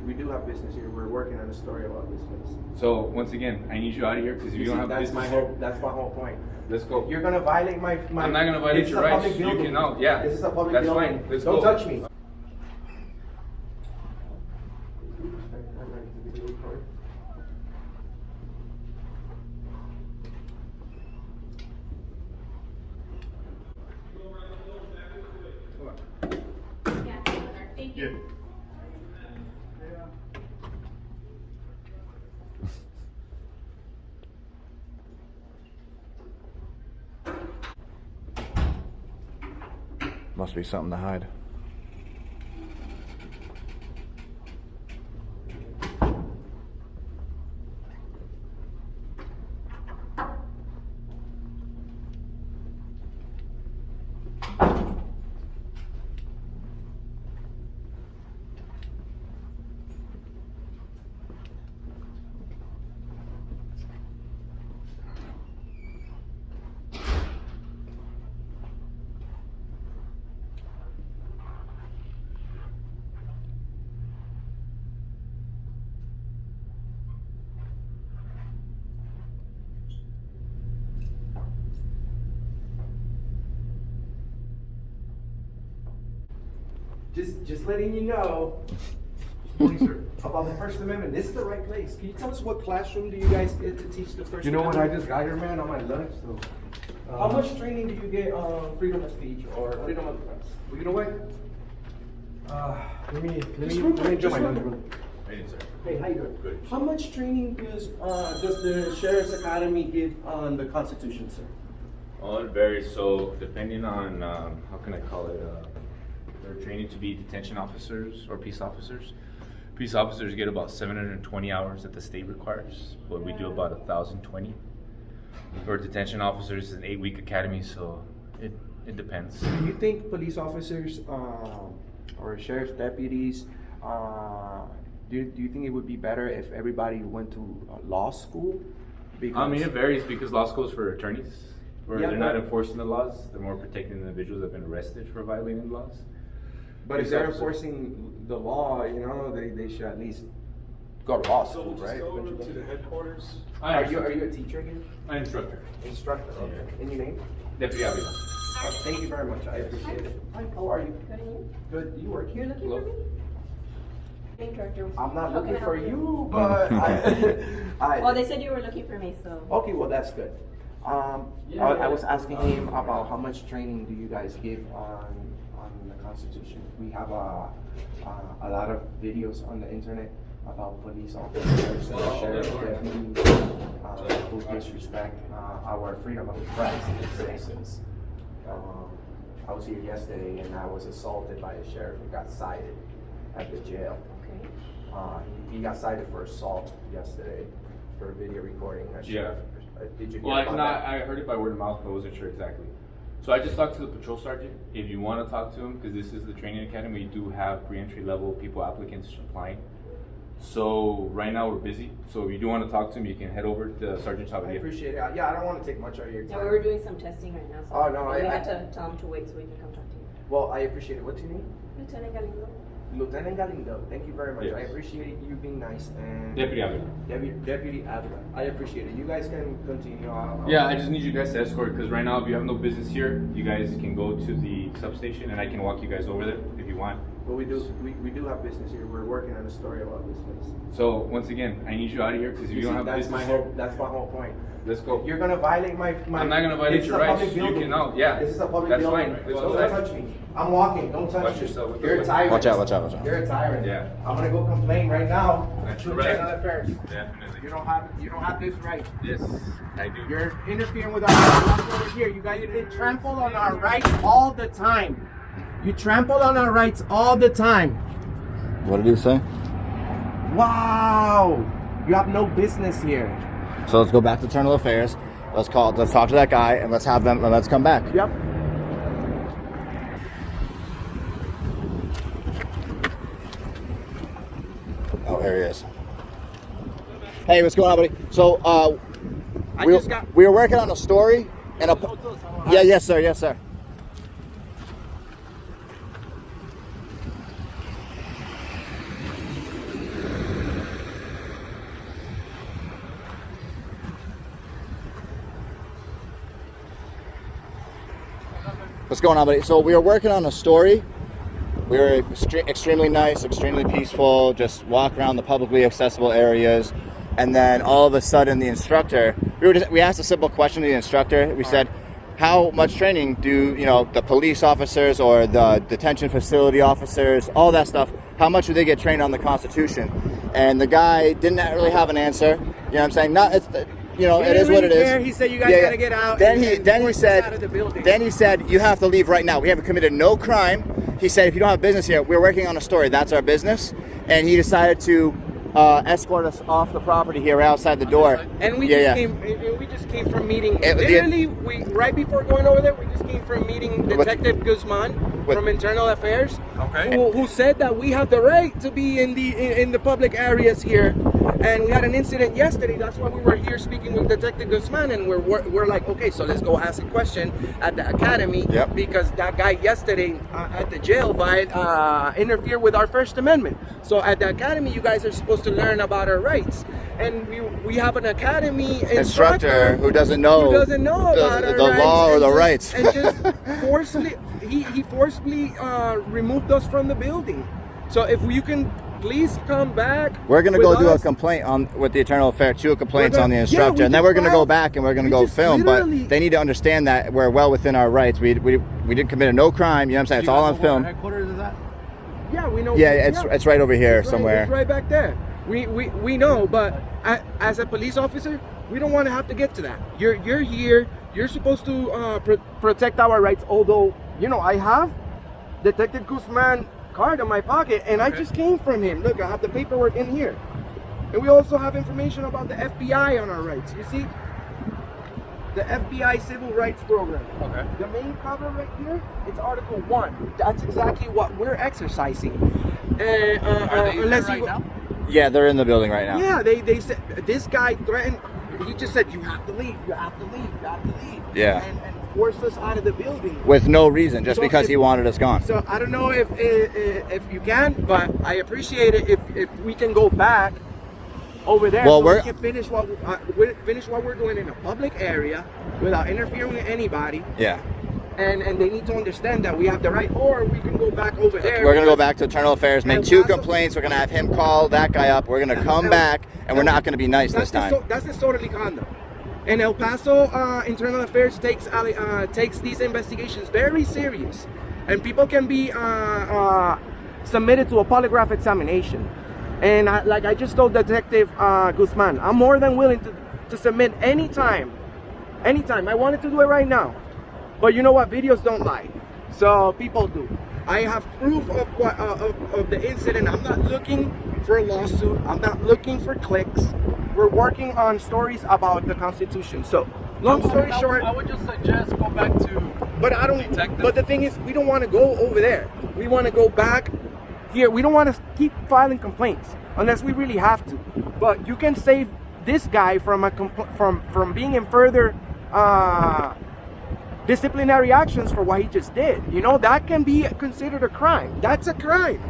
we do have business here. We're working on a story about this place. So once again, I need you out of here because if you don't have that's business that's my whole point. Let's go. You're gonna violate my. I'm not gonna violate your rights. You can know. Yeah. This is a public That's building. fine. Let's Don't go. touch me. Thank you. Must be something to hide. Just letting you know, sir, about the First Amendment. This is the right place. Can you tell us what classroom do you guys get to teach the First Amendment? You know what? I just got here, man, on my lunch. So, How much training do you get on freedom of speech or freedom of the press? well, you know what? Let me enjoy my lunch, bro. Hey, sir. Hey, how you doing? Good. How much training does the Sheriff's Academy give on the Constitution, sir? Well, it varies. So depending on how can I call it, they're training to be detention officers or peace officers. Peace officers get about 720 hours that the state requires, but we do about 1,020. For detention officers, it's an 8-week academy, so it depends. Do you think police officers or sheriff's deputies, do you think it would be better if everybody went to law school? Because I mean, it varies because law school is for attorneys, where Yeah, they're not but- enforcing the laws. They're more protecting individuals that have been arrested for violating laws. But if Police they're officers- enforcing the law, you know, they should at least go to law So school, we'll just right? go over to the headquarters. Are you a teacher again? I'm instructor. Instructor, okay. Yeah. And your name? Deputy Avila. Thank you very much, I appreciate it. Hi, how are you? Good, and you? Good, you work You're here? looking for me? Instructor. I'm not How can looking I for help you, but Well, they said you were looking for me, so. Okay, well, that's good. I was asking him about how much training do you guys give on the Constitution? We have a lot of videos on the internet about police officers and sheriff's deputies who disrespect our freedom of the press and citizens. I was here yesterday and I was assaulted by a sheriff and got cited at the jail. Okay. He got cited for assault yesterday for video recording. Yeah. Did you Well, hear about that? I heard it by word of mouth, but I wasn't sure exactly. So I just talked to the patrol sergeant. If you want to talk to him, because this is the training academy, we do have pre-entry level people applicants applying. So right now we're busy. So if you do want to talk to him, you can head over to Sergeant I Chavalier. appreciate it. Yeah, I don't want to take much of your time. Yeah, we were doing some testing right now, so. Oh, no, We I- had to tell them to wait so we can come talk to you. Well, I appreciate it. What's your name? Lieutenant Galindo. Lieutenant Galindo. Thank you very much. Yes. I appreciate you being nice and Deputy Avila. Deputy Avila. I appreciate it. You guys can continue. Yeah, I just need you guys to escort because right now, if you have no business here, you guys can go to the substation and I can walk you guys over there if you want. But we do have business here. We're working on a story about this place. So once again, I need you out of here because if you don't have that's business my here, whole that's my whole point. let's go. You're gonna violate my. I'm not gonna violate This is your a rights. public You building. can know, yeah. This is a public That's building. fine. Let's Don't go. touch me. I'm walking. Don't touch Watch me. yourself. You're a tyrant. Watch out, watch out, watch out. You're a tyrant. Yeah. I'm gonna go complain right now That's to your right. General Affairs. Definitely. You don't have this right. Yes, I do. You're interfering with our rights over here. You guys did trample on our rights all the time. You trample on our rights all the time. What did he say? Wow. You have no business here. So let's go back to Internal Affairs. Let's talk to that guy and let's come back. Yep. Oh, here he is. Hey, what's going on, buddy? So, we were working on a story and yes, sir. Yes, sir. What's going on, buddy? So we were working on a story. We were extremely nice, extremely peaceful, just walk around the publicly accessible areas. And then all of a sudden the instructor, we asked a simple question to the instructor. We said, how much training do, the police officers or the detention facility officers, all that stuff, how much do they get trained on the Constitution? And the guy didn't really have an answer. You know what I'm saying? It is what it is. He said you guys gotta get out. Then he said you have to leave right now. We haven't committed no crime. He said if you don't have business here, we're working on a story. That's our business. And he decided to escort us off the property here outside the door. And we just came from meeting. Right before going over there, we just came from meeting Detective Guzman from Internal Affairs. Okay. Who said that we have the right to be in the public areas here. And we had an incident yesterday. That's why we were here speaking with Detective Guzman, and we're like, okay, so let's go ask a question at the academy. Yep. Because that guy yesterday at the jail interfered with our First Amendment. So at the academy, you guys are supposed to learn about our rights, and we have an academy instructor who doesn't know about the law or the rights, and just forcibly he forcibly removed us from the building. So if you can. Please come back. We're gonna go do a complaint with the Internal Affairs, 2 complaints on the instructor, and then we're gonna go back and we're gonna go film. But they need to understand that we're well within our rights. We didn't commit no crime. You know what I'm saying? It's all on film. Headquarters is that? Yeah, we know. Yeah, it's right over here somewhere. It's right back there. We know, but as a police officer, we don't want to have to get to that. You're here. You're supposed to protect our rights. Although I have Detective Guzman card in my pocket, and I just came from him. Look, I have the paperwork in here, and we also have information about the FBI on our rights. You see, the FBI Civil Rights Program. Okay. The main cover right here, it's Article 1. That's exactly what we're exercising. Are they unless right now? Yeah, they're in the building right now. Yeah, they said this guy threatened. He just said you have to leave. You have to leave. You have to leave. Yeah. And forced us out of the building With no reason, just because he wanted us gone. So I don't know if you can, but I appreciate it if we can go back over there. Well, we can finish what we're doing in a public area without interfering with anybody. Yeah. And they need to understand that we have the right, or we can go back over there. We're gonna go back to Internal Affairs, make 2 complaints. We're gonna have him call that guy up. We're gonna come back, and we're not gonna be nice this time. That's disorderly conduct. And El Paso Internal Affairs takes these investigations very serious, and people can be submitted to a polygraph examination. And like I just told Detective Guzman, I'm more than willing to submit anytime. I wanted to do it right now, but you know what? Videos don't lie, so people do. I have proof of the incident. I'm not looking for a lawsuit. I'm not looking for clicks. We're working on stories about the Constitution. So, long story short, I would just suggest go back to. But the thing is, we don't want to go over there. We want to go back here. We don't want to keep filing complaints unless we really have to. But you can save this guy from from being in further disciplinary actions for what he just did. That can be considered a crime. That's a crime.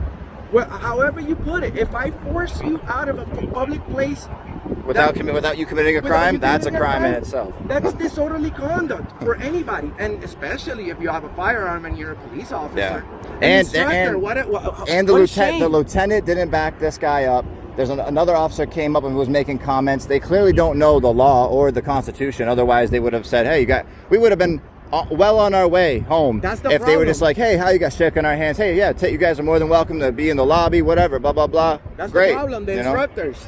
Well, however you put it. If I force you out of a public place without you committing a crime, that's a crime in itself. That's disorderly conduct for anybody, and especially if you have a firearm and you're a police officer. Yeah. And the lieutenant didn't back this guy up. There's another officer came up and was making comments. They clearly don't know the law or the Constitution. Otherwise, they would have said, "Hey, we would have been well on our way home." That's the if problem. They were just like, "Hey, how you guys shaking our hands? Hey, yeah, you guys are more than welcome to be in the lobby, whatever, blah blah blah." That's great. the problem. The instructors.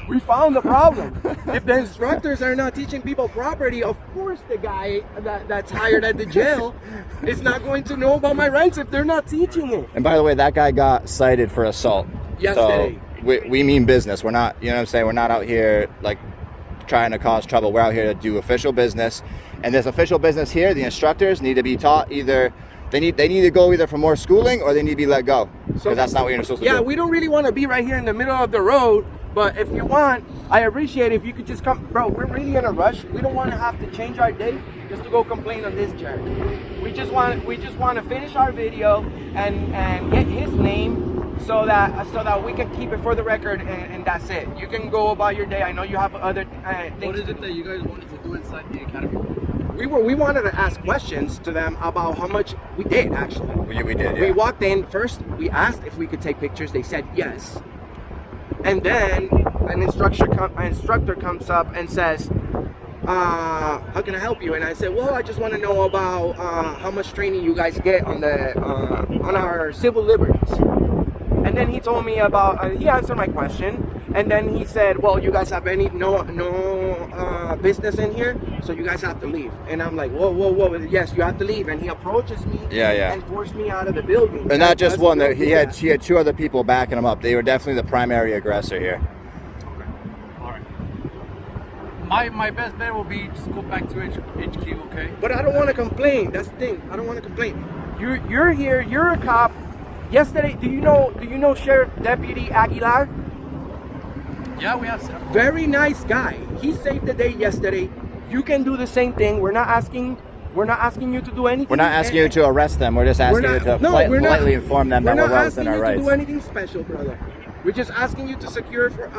We found the problem. If the instructors are not teaching people property, of course the guy that's hired at the jail is not going to know about my rights if they're not teaching it. And by the way, that guy got cited for assault. Yesterday. So we mean business. We're not, what I'm saying? We're not out here like trying to cause trouble. We're out here to do official business. And this official business here, the instructors need to be taught either they need to go either for more schooling or they need to be let go. Because that's not what you're supposed to do. Yeah, we don't really want to be right here in the middle of the road. But if you want, I appreciate if you could just come. Bro, we're really in a rush. We don't want to have to change our day just to go complain on this jerk. We just want to finish our video and get his name so that we can keep it for the record, and that's it. You can go about your day. I know you have other things. What is it that you guys wanted to do inside the academy? we wanted to ask questions to them about how much we did actually. We did. Yeah. We walked in first. We asked if we could take pictures. They said yes. And then an instructor comes up and says, "How can I help you?" And I said, "Well, I just want to know about how much training you guys get on our civil liberties." And then he told me about. He answered my question. And then he said, "Well, you guys have no business in here, so you guys have to leave." And I'm like, "Whoa! Yes, you have to leave." And he approaches me, and forced me out of the building. And not just one. He had two other people backing him up. They were definitely the primary aggressor here. Okay. All right. My best bet will be just go back to HQ, okay? But I don't want to complain. That's the thing. I don't want to complain. You're here. You're a cop. Yesterday, do you know Sheriff Deputy Aguilar? Yeah, we have several. Very nice guy. He saved the day yesterday. You can do the same thing. We're not asking you to do anything. We're not asking you to arrest them. We're just asking you to politely inform them that we're well within our rights. We're not asking you to do anything special, brother. We're just asking you to secure for,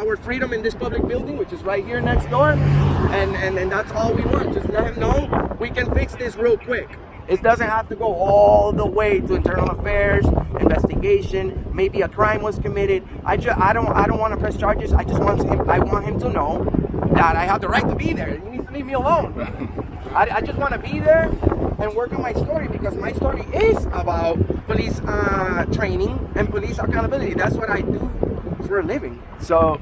our freedom in this public building, which is right here next door, and that's all we want. Just let him know we can fix this real quick. It doesn't have to go all the way to internal affairs, investigation. Maybe a crime was committed. I don't want to press charges. I want him to know that I have the right to be there. He needs to leave me alone. I just want to be there and work on my story, because my story is about police training and police accountability. That's what I do for a living. So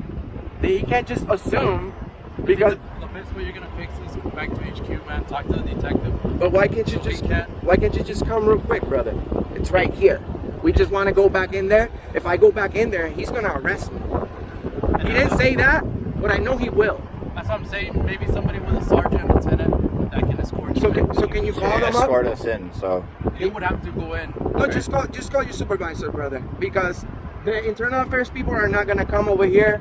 you can't just assume because. The best way you're gonna fix is go back to HQ, man. Talk to the detective. But why can't you just come real quick, brother? It's right here. We just want to go back in there. If I go back in there, he's gonna arrest me. He didn't say that, but I know he will. That's what I'm saying. Maybe somebody with a sergeant, lieutenant, that can escort you. So can you call them up? Escort us in. So You would have to go in. No, just call your supervisor, brother, because the internal affairs people are not gonna come over here.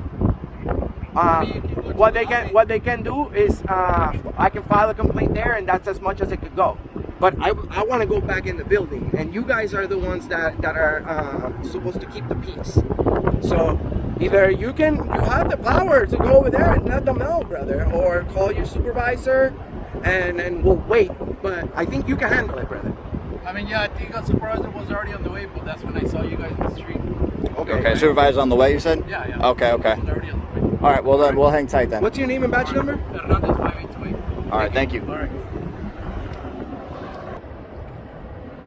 What they can do is I can file a complaint there, and that's as much as it could go. But I want to go back in the building, and you guys are the ones that are supposed to keep the peace. So either you have the power to go over there and let them know, brother, or call your supervisor, and we'll wait. But I think you can handle it, brother. I mean, yeah, I think a supervisor was already on the way, but that's when I saw you guys in the street. okay, supervisor's on the way, you said? Yeah. Okay. He was already on the way. All right, well then we'll hang tight then. What's your name and badge number? Hernandez 5828. All right, thank you. All right.